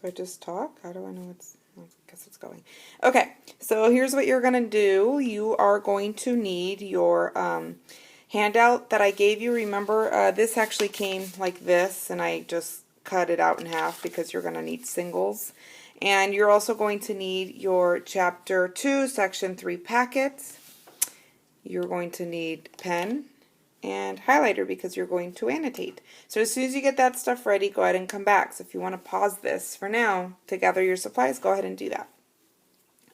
Do I just talk? How do I know I guess it's going. Okay, so here's what you're going to do. You are going to need your handout that I gave you. Remember, this actually came like this, and I just cut it out in half because you're going to need singles. And you're also going to need your Chapter 2, Section 3 packets. You're going to need pen and highlighter because you're going to annotate. So as soon as you get that stuff ready, go ahead and come back. So if you want to pause this for now to gather your supplies, go ahead and do that.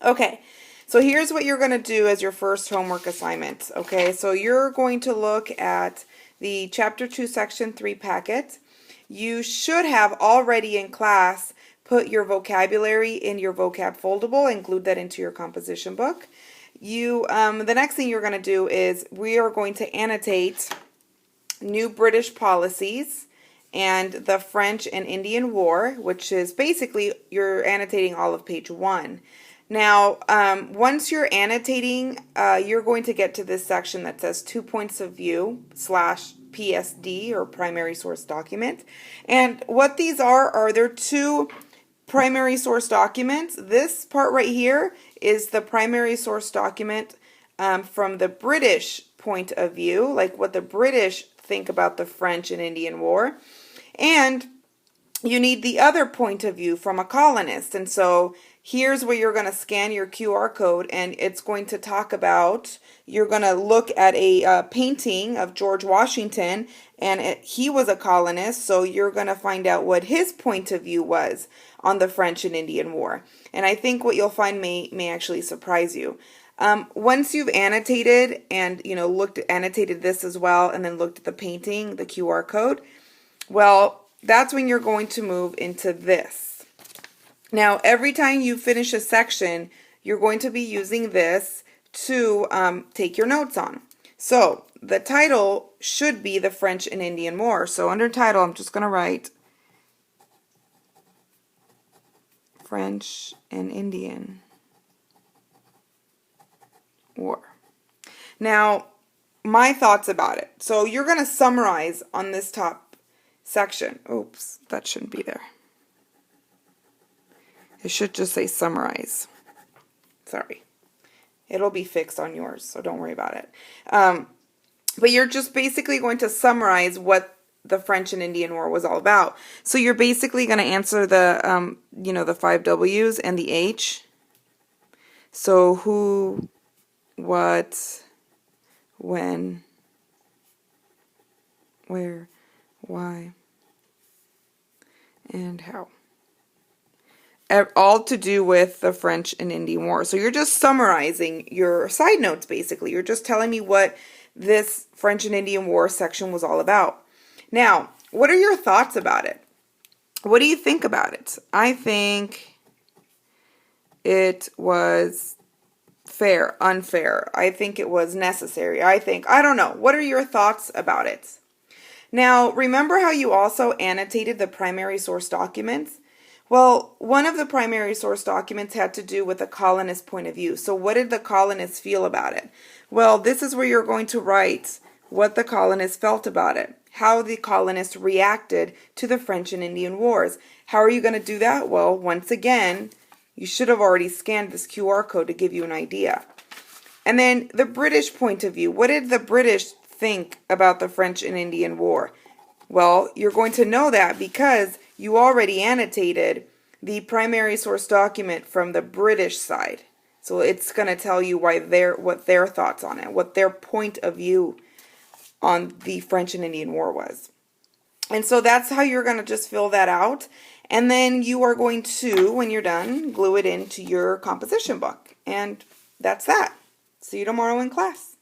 Okay, so here's what you're going to do as your first homework assignment. Okay, so you're going to look at the Chapter 2, Section 3 packet. You should have already in class put your vocabulary in your vocab foldable and glued that into your composition book. The next thing you're going to do is we are going to annotate New British Policies and the French and Indian War, which is basically you're annotating all of page 1. Now, once you're annotating, you're going to get to this section that says 2 points of view / PSD or primary source document. And what these are they're 2 primary source documents. This part right here is the primary source document from the British point of view, like what the British think about the French and Indian War. And you need the other point of view from a colonist. And so here's where you're going to scan your QR code, and it's going to talk about, you're going to look at a painting of George Washington, and he was a colonist, so you're going to find out what his point of view was on the French and Indian War. And I think what you'll find may actually surprise you. Once you've annotated and annotated this as well, and then looked at the painting, the QR code, well, that's when you're going to move into this. Now, every time you finish a section, you're going to be using this to take your notes on. So the title should be the French and Indian War. So under title, I'm just going to write French and Indian War. Now, my thoughts about it. So you're going to summarize on this top section. Oops, that shouldn't be there. It should just say summarize. Sorry. It'll be fixed on yours, so don't worry about it. But you're just basically going to summarize what the French and Indian War was all about. So you're basically going to answer the, the 5 W's and the H. So who, what, when, where, why, and how. All to do with the French and Indian War. So you're just summarizing your side notes, basically. You're just telling me what this French and Indian War section was all about. Now, what are your thoughts about it? What do you think about it? I think it was fair, unfair. I think it was necessary. I don't know. What are your thoughts about it? Now, remember how you also annotated the primary source documents? Well, one of the primary source documents had to do with a colonist point of view. So what did the colonists feel about it? Well, this is where you're going to write what the colonists felt about it, how the colonists reacted to the French and Indian Wars. How are you going to do that? Well, once again, you should have already scanned this QR code to give you an idea. And then the British point of view. What did the British think about the French and Indian War? Well, you're going to know that because you already annotated the primary source document from the British side. So it's going to tell you what their thoughts on it, what their point of view on the French and Indian War was. And so that's how you're going to just fill that out. And then you are going to, when you're done, glue it into your composition book. And that's that. See you tomorrow in class.